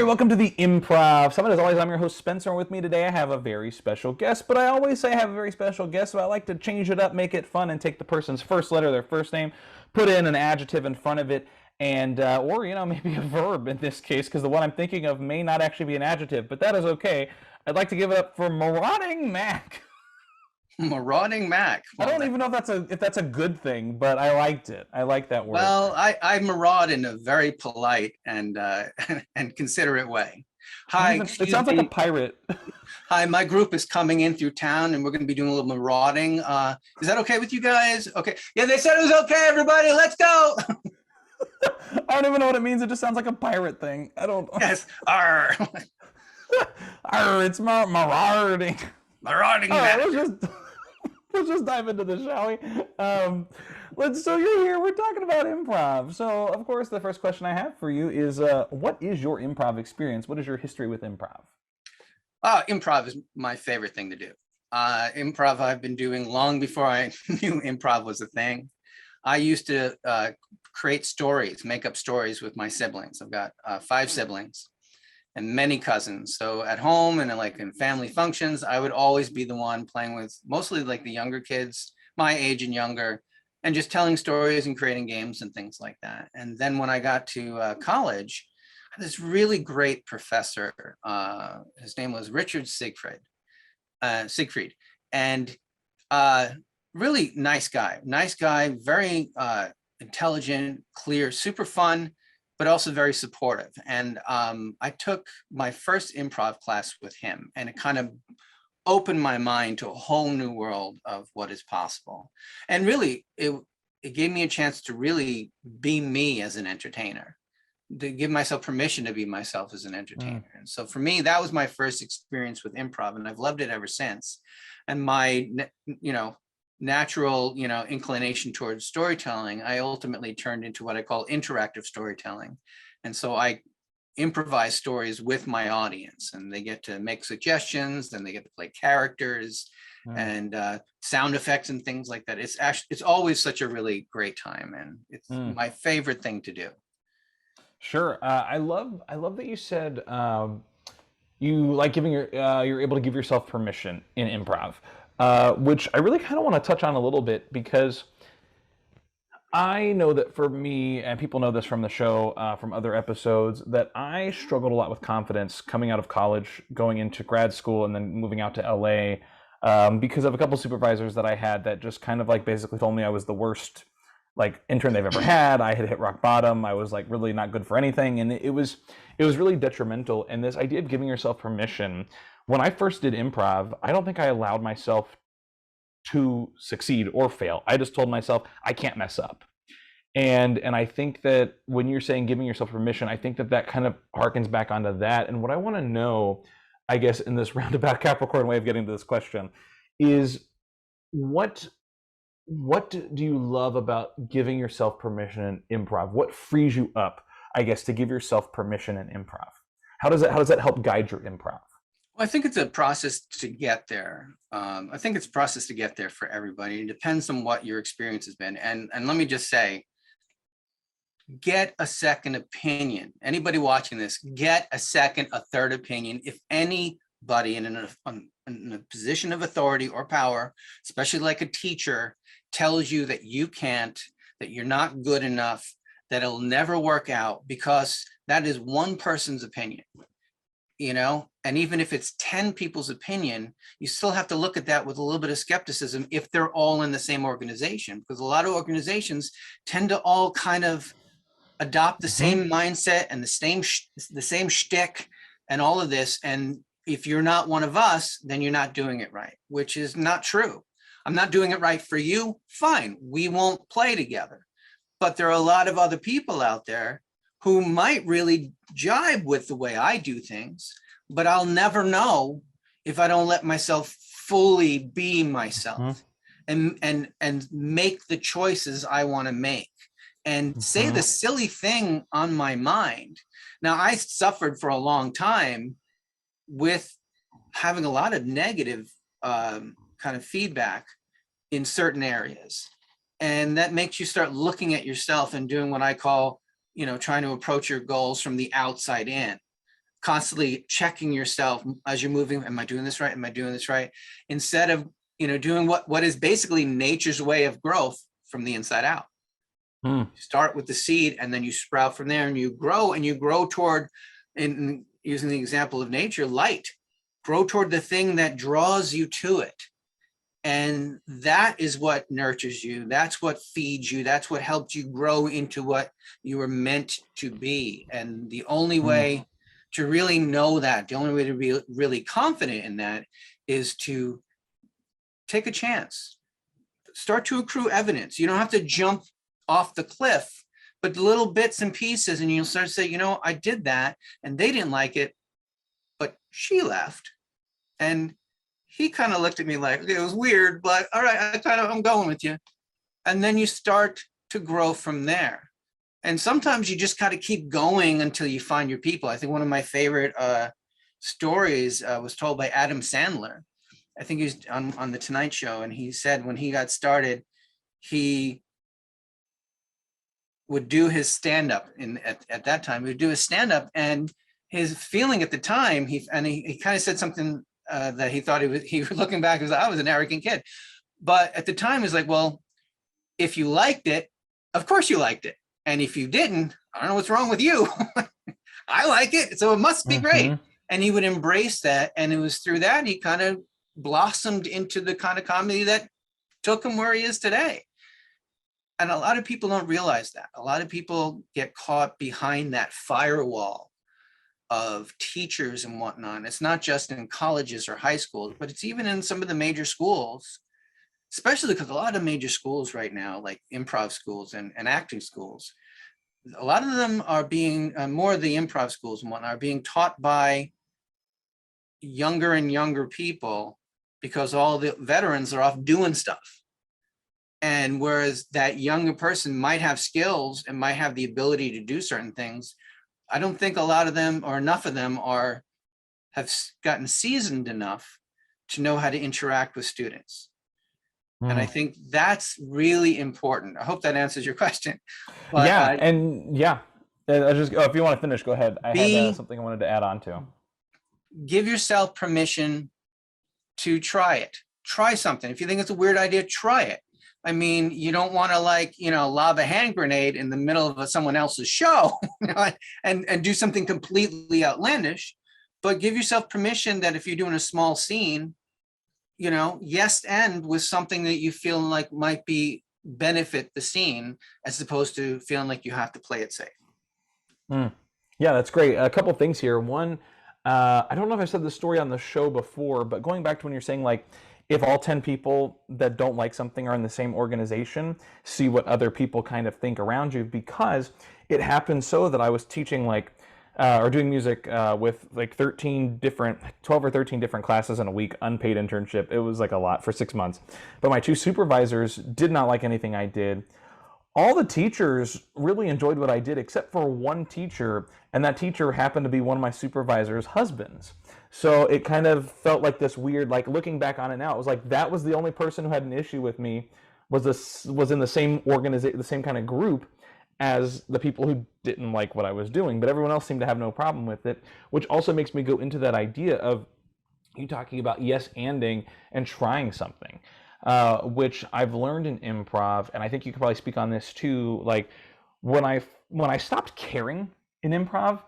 everybody, welcome to the Improv Summit. As always, I'm your host, Spencer, and with me today I have a very special guest, but I always say I have a very special guest, so I like to change it up, make it fun, and take the person's first letter, their first name, put in an adjective in front of it, and, or, maybe a verb in this case, because the one I'm thinking of may not actually be an adjective, but that is okay. I'd like to give it up for Marauding Mac. Marauding Mac. Well, I don't even know if that's a good thing, but I liked it. I like that word. Well, I maraud in a very polite and and considerate way. Hi, it sounds like a pirate. Hi, my group is coming in through town, and we're going to be doing a little marauding. Is that okay with you guys? Okay. Yeah, they said it was okay. Everybody, let's go. I don't even know what it means. It just sounds like a pirate thing. I don't. Yes. Arr. Arr, it's marauding. Marauding Mac. Let's just dive into this, shall we? So you're here, we're talking about improv. So, of course, the first question I have for you is, what is your improv experience? What is your history with improv? Improv is my favorite thing to do. Improv I've been doing long before I knew improv was a thing. I used to create stories, make up stories with my siblings. I've got 5 siblings and many cousins. So at home and in family functions, I would always be the one playing with mostly the younger kids, my age and younger, and just telling stories and creating games and things like that. And then when I got to college, I had this really great professor. His name was Richard Siegfried, and really nice guy, very intelligent, clear, super fun, but also very supportive. And I took my first improv class with him, and it kind of opened my mind to a whole new world of what is possible. And really, it gave me a chance to really be me as an entertainer, to give myself permission to be myself as an entertainer. And so for me, that was my first experience with improv, and I've loved it ever since. And my, natural, inclination towards storytelling, I ultimately turned into what I call interactive storytelling. And so I improvise stories with my audience, and they get to make suggestions, and they get to play characters and sound effects and things like that. It's always such a really great time, and it's my favorite thing to do. Sure. I love that you said you like giving you're able to give yourself permission in improv. Which I really kind of want to touch on a little bit, because I know that for me, and people know this from the show, from other episodes, that I struggled a lot with confidence coming out of college, going into grad school, and then moving out to LA, because of a couple supervisors that I had that just kind of basically told me I was the worst intern they've ever had. I had hit rock bottom. I was really not good for anything, and it was really detrimental. And this idea of giving yourself permission. When I first did improv, I don't think I allowed myself to succeed or fail. I just told myself I can't mess up. And I think that when you're saying giving yourself permission, I think that kind of harkens back onto that. And what I want to know, I guess, in this roundabout Capricorn way of getting to this question is, what do you love about giving yourself permission in improv? What frees you up, I guess, to give yourself permission in improv? How does that help guide your improv? Well, I think it's a process to get there. I think it's a process to get there for everybody. It depends on what your experience has been. And let me just say, get a second opinion. Anybody watching this, get a second, a third opinion. If anybody in a position of authority or power, especially like a teacher, tells you that you can't, that you're not good enough, that it'll never work out, because that is one person's opinion. And even if it's 10 people's opinion, you still have to look at that with a little bit of skepticism if they're all in the same organization, because a lot of organizations tend to all kind of adopt the same mindset and the same shtick and all of this. And if you're not one of us, then you're not doing it right, which is not true. I'm not doing it right for you. Fine, we won't play together. But there are a lot of other people out there who might really jibe with the way I do things, but I'll never know if I don't let myself fully be myself and make the choices I want to make and say the silly thing on my mind. Now, I suffered for a long time with having a lot of negative kind of feedback in certain areas. And that makes you start looking at yourself and doing what I call, trying to approach your goals from the outside in. constantly checking yourself as you're moving. Am I doing this right? Am I doing this right? Instead of, doing what is basically nature's way of growth from the inside out. Mm. Start with the seed and then you sprout from there, and you grow toward, in using the example of nature, light. Grow toward the thing that draws you to it. And that is what nurtures you. That's what feeds you. That's what helps you grow into what you were meant to be. And the only way to really know that, the only way to be really confident in that, is to take a chance. Start to accrue evidence. You don't have to jump off the cliff, but little bits and pieces, and you'll start to say, I did that and they didn't like it, but she left. And he kind of looked at me like, okay, it was weird, but all right, I'm going with you. And then you start to grow from there. And sometimes you just got to keep going until you find your people. I think one of my favorite stories was told by Adam Sandler. I think he was on the Tonight Show, and he said when he got started, he would do his stand-up at that time. He would do his stand-up, and his feeling at the time, he kind of said something that he thought he was looking back, he was like, I was an arrogant kid. But at the time, he's like, well, if you liked it, of course you liked it. And if you didn't, I don't know what's wrong with you. I like it, so it must be great. And he would embrace that. And it was through that he kind of blossomed into the kind of comedy that took him where he is today. And a lot of people don't realize that. A lot of people get caught behind that firewall of teachers and whatnot. It's not just in colleges or high schools, but it's even in some of the major schools, especially because a lot of major schools right now, like improv schools and acting schools, a lot of them are being, more of the improv schools and whatnot, are being taught by younger and younger people because all the veterans are off doing stuff. And whereas that younger person might have skills and might have the ability to do certain things, I don't think a lot of them or enough of them have gotten seasoned enough to know how to interact with students. And I think that's really important. I hope that answers your question. But, I just, if you want to finish, go ahead. I had something I wanted to add on to. Give yourself permission to try it. Try something. If you think it's a weird idea, try it. I mean, you don't want to lob a hand grenade in the middle of someone else's show and do something completely outlandish, but give yourself permission that if you're doing a small scene, yes, end with something that you feel like might benefit the scene, as opposed to feeling like you have to play it safe. Yeah, that's great. A couple things here. One, I don't know if I said this story on the show before, but going back to when you're saying if all 10 people that don't like something are in the same organization, see what other people kind of think around you, because it happened so that I was teaching or doing music with 12 or 13 different classes in a week, unpaid internship. It was a lot for 6 months. But my two supervisors did not like anything I did. All the teachers really enjoyed what I did except for one teacher, and that teacher happened to be one of my supervisor's husbands. So it kind of felt like this weird, looking back on it now, it was that was the only person who had an issue with me, was in the same organization, the same kind of group as the people who didn't like what I was doing, but everyone else seemed to have no problem with it, which also makes me go into that idea of you talking about yes-anding and trying something, which I've learned in improv, and I think you could probably speak on this too. When I stopped caring in improv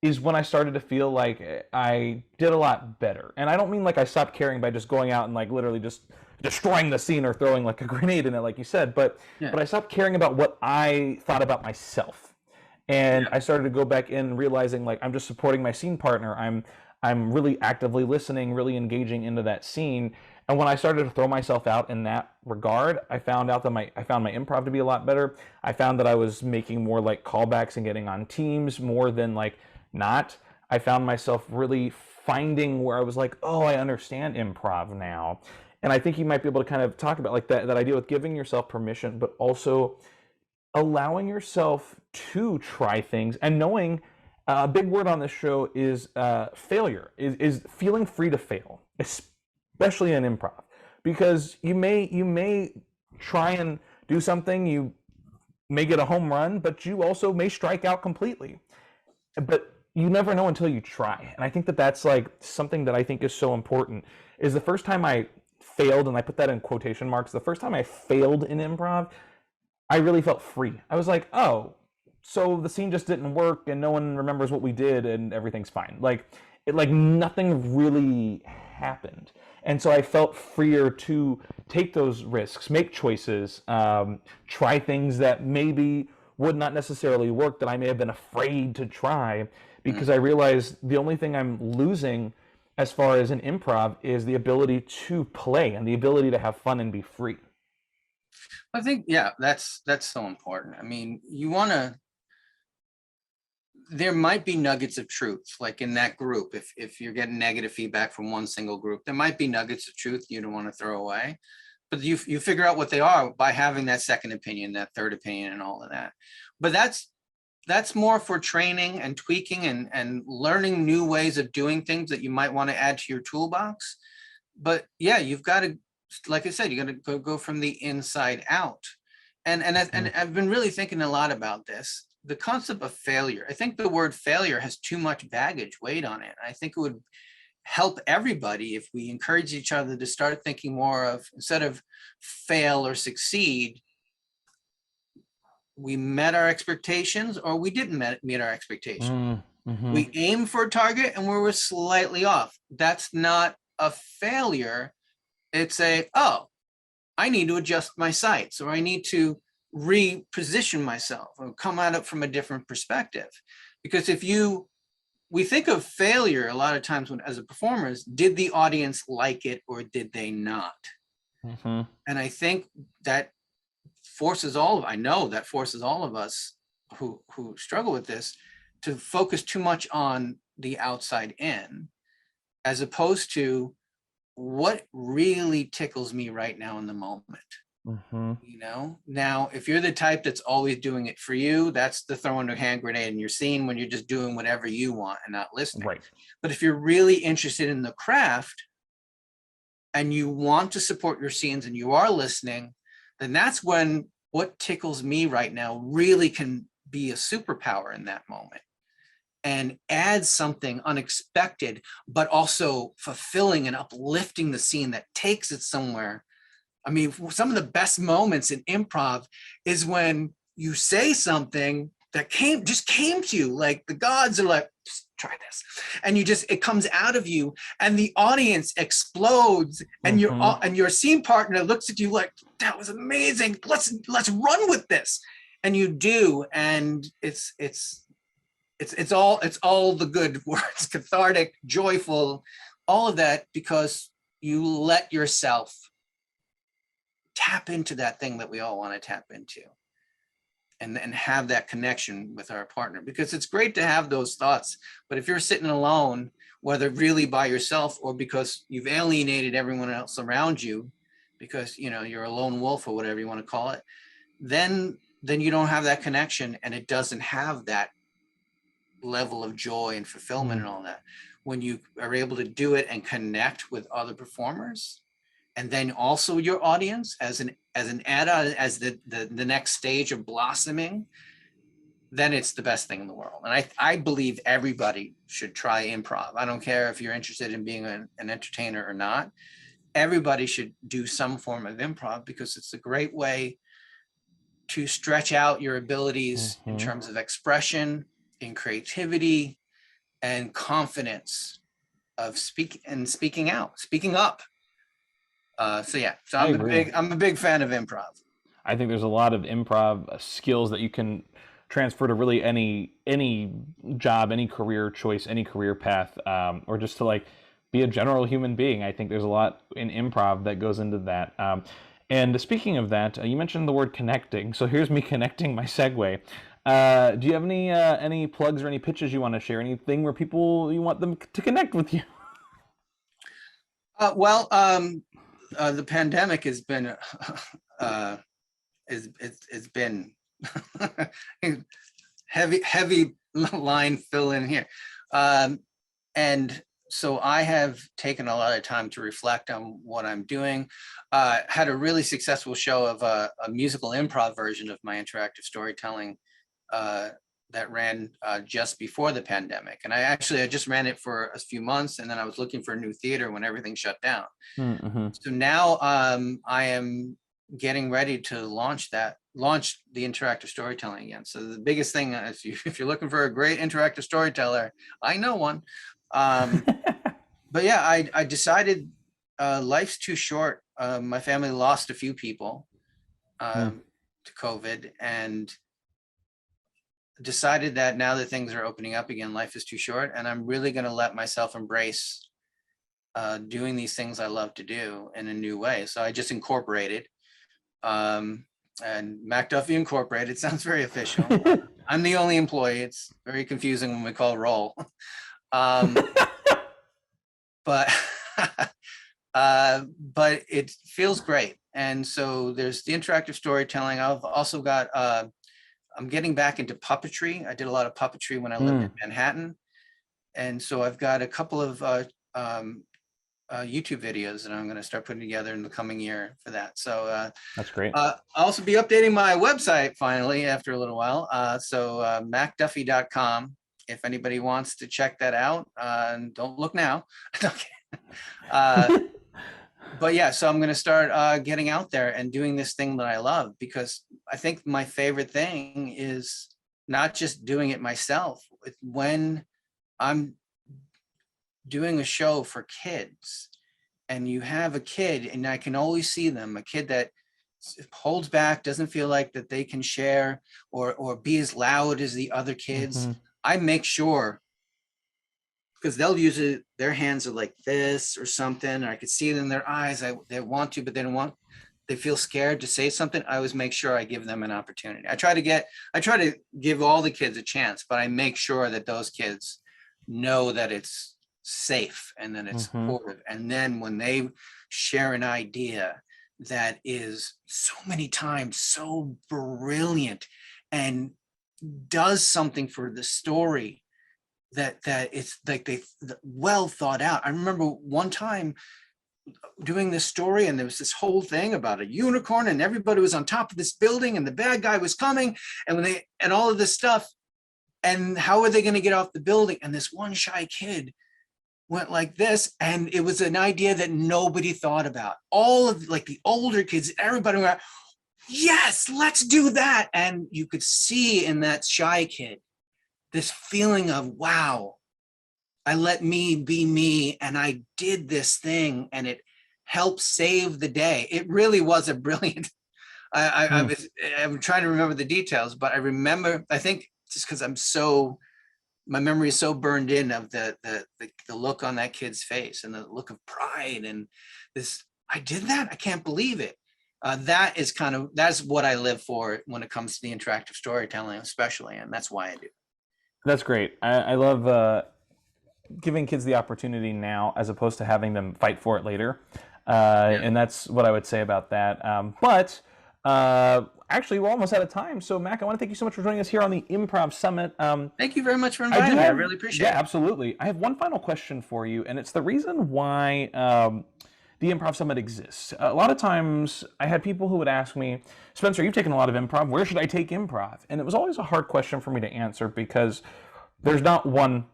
is when I started to feel like I did a lot better. And I don't mean I stopped caring by just going out and literally just destroying the scene or throwing a grenade in it, like you said, but I stopped caring about what I thought about myself. And I started to go back in realizing I'm just supporting my scene partner. I'm really actively listening, really engaging into that scene. And when I started to throw myself out in that regard, I found out that I found my improv to be a lot better. I found that I was making more callbacks and getting on teams more than not. I found myself really finding where I was oh, I understand improv now. And I think you might be able to kind of talk about that idea with giving yourself permission, but also allowing yourself to try things and knowing a big word on this show is failure, is feeling free to fail, especially in improv, because you may try and do something, you may get a home run, but you also may strike out completely. But you never know until you try. And I think that that's like something that I think is so important. Is the first time I failed, and I put that in quotation marks, the first time I failed in improv, I really felt free. I was like, oh, so the scene just didn't work and no one remembers what we did and everything's fine. Like nothing really happened. And so I felt freer to take those risks, make choices, try things that maybe would not necessarily work, that I may have been afraid to try, because I realized the only thing I'm losing as far as an improv is the ability to play and the ability to have fun and be free. I think, yeah, that's so important. I mean, you want to, there might be nuggets of truth, like in that group. If you're getting negative feedback from one single group, there might be nuggets of truth you don't want to throw away. But you figure out what they are by having that second opinion, that third opinion, and all of that. But that's more for training and tweaking and learning new ways of doing things that you might want to add to your toolbox. But yeah, you've got to, like I said, you got to go from the inside out. And I've been really thinking a lot about this. The concept of failure. I think the word failure has too much baggage weight on it. I think it would help everybody if we encourage each other to start thinking more of, instead of fail or succeed, we met our expectations or we didn't meet our expectations. Mm-hmm. We aim for a target and we were slightly off. That's not a failure. It's a, oh, I need to adjust my sights, or I need to reposition myself or come at it from a different perspective. Because we think of failure a lot of times when, as a performer, did the audience like it or did they not? Mm-hmm. And I think that I know that forces all of us who struggle with this to focus too much on the outside in, as opposed to what really tickles me right now in the moment. Mm-hmm. You know, now, if you're the type that's always doing it for you, that's the throwing a hand grenade in your scene when you're just doing whatever you want and not listening. Right. But if you're really interested in the craft and you want to support your scenes and you are listening, then that's when what tickles me right now really can be a superpower in that moment and add something unexpected, but also fulfilling and uplifting the scene that takes it somewhere. I mean, some of the best moments in improv is when you say something that just came to you, like the gods are like, just try this. And it comes out of you and the audience explodes and your scene partner looks at you like, that was amazing. Let's run with this. And you do. And it's all the good words, cathartic, joyful, all of that, because you let yourself tap into that thing that we all want to tap into and have that connection with our partner. Because it's great to have those thoughts, but if you're sitting alone, whether really by yourself or because you've alienated everyone else around you, because you're a lone wolf or whatever you want to call it, then you don't have that connection and it doesn't have that level of joy and fulfillment and all that. When you are able to do it and connect with other performers, and then also your audience as an add-on, as the next stage of blossoming, then it's the best thing in the world. And I believe everybody should try improv. I don't care if you're interested in being an entertainer or not. Everybody should do some form of improv because it's a great way to stretch out your abilities in terms of expression, in creativity, and confidence of speaking up. So I'm a big fan of improv. I think there's a lot of improv skills that you can transfer to really any job, any career choice, any career path, or just to like be a general human being. I think there's a lot in improv that goes into that. And speaking of that, you mentioned the word connecting. So here's me connecting my segue. Do you have any plugs or any pitches you want to share? Anything where people you want them to connect with you? The pandemic has been it's been heavy line fill in here, and so I have taken a lot of time to reflect on what I'm doing. Had a really successful show of a musical improv version of my interactive storytelling that ran just before the pandemic. And I just ran it for a few months, and then I was looking for a new theater when everything shut down. Mm-hmm. So now I am getting ready to launch the interactive storytelling again. So the biggest thing is if you're looking for a great interactive storyteller, I know one. But yeah, I decided life's too short. My family lost a few people to COVID, and decided that now that things are opening up again, life is too short, and I'm really going to let myself embrace doing these things I love to do in a new way. So I just incorporated, and Mac Duffy Incorporated sounds very official. I'm the only employee. It's very confusing when we call roll. But but it feels great. And so there's the interactive storytelling. I've also got I'm getting back into puppetry. I did a lot of puppetry when I lived in Manhattan. And so I've got a couple of YouTube videos that I'm going to start putting together in the coming year for that. So That's great. I'll also be updating my website finally after a little while. So macduffy.com, if anybody wants to check that out. Don't look now. But yeah, so I'm going to start getting out there and doing this thing that I love, because I think my favorite thing is not just doing it myself. When I'm doing a show for kids and you have a kid, and I can always see them, a kid that holds back, doesn't feel like that they can share or be as loud as the other kids. I make sure, because they'll use it, their hands are like this or something, or I could see it in their eyes. They want to, but they don't want, they feel scared to say something. I always make sure I give them an opportunity. I try to give all the kids a chance, but I make sure that those kids know that it's safe and that it's supportive. And then when they share an idea that is so many times so brilliant and does something for the story, that it's like they well thought out. I remember one time doing this story, and there was this whole thing about a unicorn, and everybody was on top of this building, and the bad guy was coming, and all of this stuff, and how are they going to get off the building? And this one shy kid went like this, and it was an idea that nobody thought about. All of like the older kids, everybody went, yes, let's do that. And you could see in that shy kid this feeling of, wow, I let me be me, and I did this thing, and it helped save the day. It really was a brilliant, I'm trying to remember the details, but I remember, I think just because my memory is so burned in of the look on that kid's face and the look of pride and this, I did that, I can't believe it. That's what I live for when it comes to the interactive storytelling, especially, and that's why I do. That's great. I love giving kids the opportunity now as opposed to having them fight for it later. And that's what I would say about that. But actually, we're almost out of time. So, Mac, I want to thank you so much for joining us here on the Improv Summit. Thank you very much for inviting me. I really appreciate it. Yeah, absolutely. I have one final question for you, and it's the reason why the Improv Summit exists. A lot of times I had people who would ask me, Spencer, you've taken a lot of improv. Where should I take improv? And it was always a hard question for me to answer because there's not one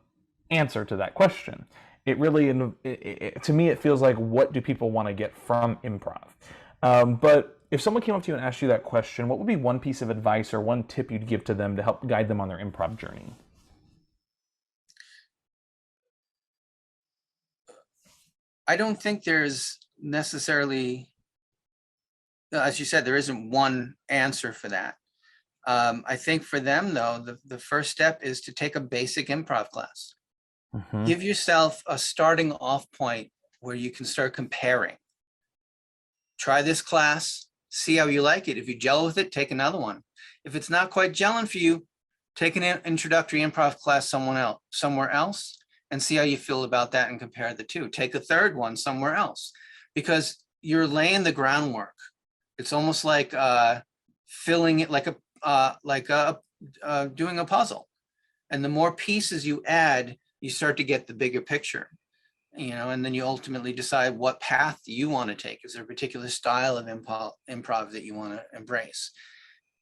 answer to that question. It really, to me, it feels like, what do people want to get from improv? But if someone came up to you and asked you that question, what would be one piece of advice or one tip you'd give to them to help guide them on their improv journey? I don't think there's necessarily, as you said, there isn't one answer for that. I think for them, though, the first step is to take a basic improv class. Give yourself a starting off point where you can start comparing. Try this class, see how you like it. If you gel with it, take another one. If it's not quite gelling for you, take an introductory improv class somewhere else, and see how you feel about that and compare the two. Take a third one somewhere else, because you're laying the groundwork. It's almost like filling it like doing a puzzle. And the more pieces you add, you start to get the bigger picture, and then you ultimately decide what path you want to take. Is there a particular style of improv that you want to embrace?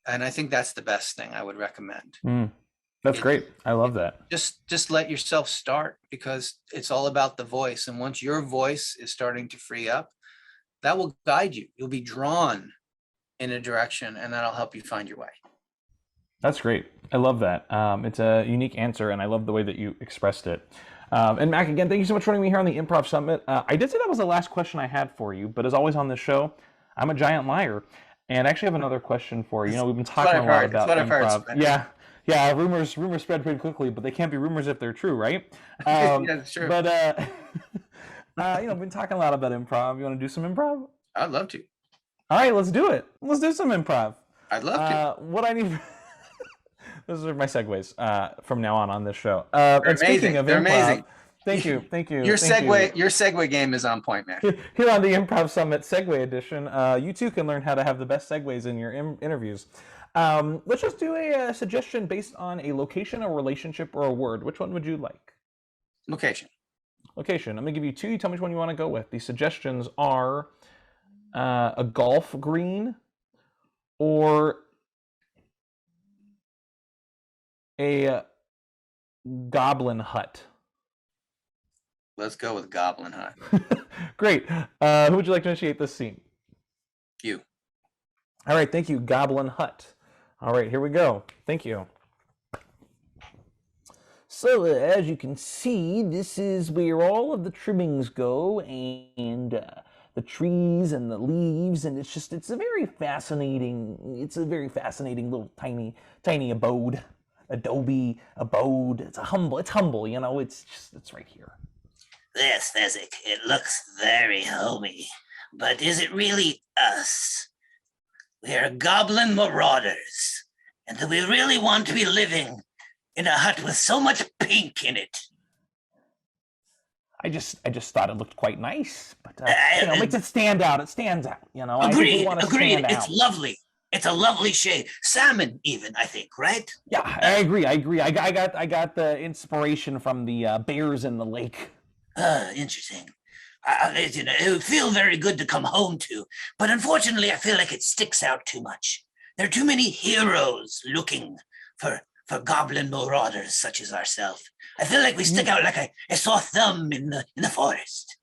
And I think that's the best thing I would recommend. That's great. I love that. Just let yourself start, because it's all about the voice. And once your voice is starting to free up, that will guide you. You'll be drawn in a direction, and that'll help you find your way. That's great. I love that. It's a unique answer, and I love the way that you expressed it. And Mac, again, thank you so much for joining me here on the Improv Summit. I did say that was the last question I had for you, but as always on this show, I'm a giant liar. And I actually have another question for you. You know, we've been talking a lot about improv. Yeah, rumors spread pretty quickly, but they can't be rumors if they're true, right? Yeah, sure. But you know, we've been talking a lot about improv. You want to do some improv? I'd love to. All right, let's do it. Let's do some improv. I'd love to. What I need. Those are my segues from now on this show. They're and speaking amazing. of They're improv, amazing. Thank you. Your segue game is on point, man. Here on the Improv Summit Segue Edition, you too can learn how to have the best segues in your interviews. Let's just do a suggestion based on a location, a relationship, or a word. Which one would you like? Location. Location. I'm going to give you two. You tell me which one you want to go with. The suggestions are a golf green or a goblin hut. Let's go with Goblin Hut. Great. Who would you like to initiate this scene? You. All right, thank you, Goblin Hut. All right, here we go. Thank you. So, as you can see, this is where all of the trimmings go, and the trees and the leaves, and it's a very fascinating little tiny abode. Adobe abode. It's humble, you know, it's right here. This physic, it looks very homey, but is it really us? We are goblin marauders, and do we really want to be living in a hut with so much pink in it? I just thought it looked quite nice, but you know, makes it stand out. It stands out, you know. Agreed. It's lovely. It's a lovely shade. Salmon, even, I think, right? Yeah, I agree. I got the inspiration from the bears in the lake. Interesting. It would feel very good to come home to, but unfortunately, I feel like it sticks out too much. There are too many heroes looking for goblin marauders such as ourselves. I feel like we stick out like a sore thumb in the forest.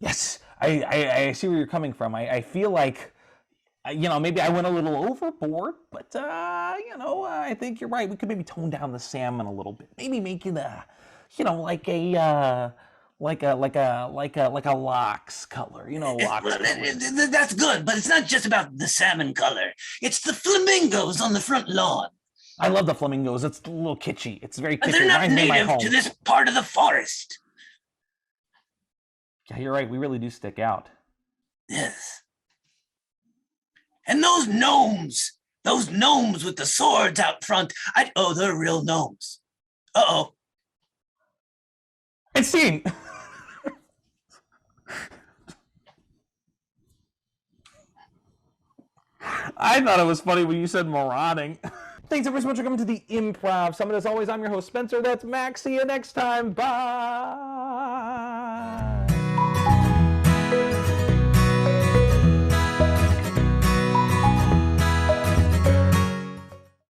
Yes, I see where you're coming from. I feel like, you know, maybe I went a little overboard, but you know, I think you're right. We could maybe tone down the salmon a little bit. Maybe make it you know, like a lox color, you know, lox well, color. That's good, but it's not just about the salmon color. It's the flamingos on the front lawn. I love the flamingos. It's a little kitschy. It's very kitschy. They're not native to this part of the forest. Yeah, you're right. We really do stick out. Yes. And those gnomes with the swords out front. They're real gnomes. Uh-oh. It's scene. I thought it was funny when you said marauding. Thanks ever so much for coming to the Improv Summit. As always, I'm your host, Spencer. That's Max. See you next time. Bye.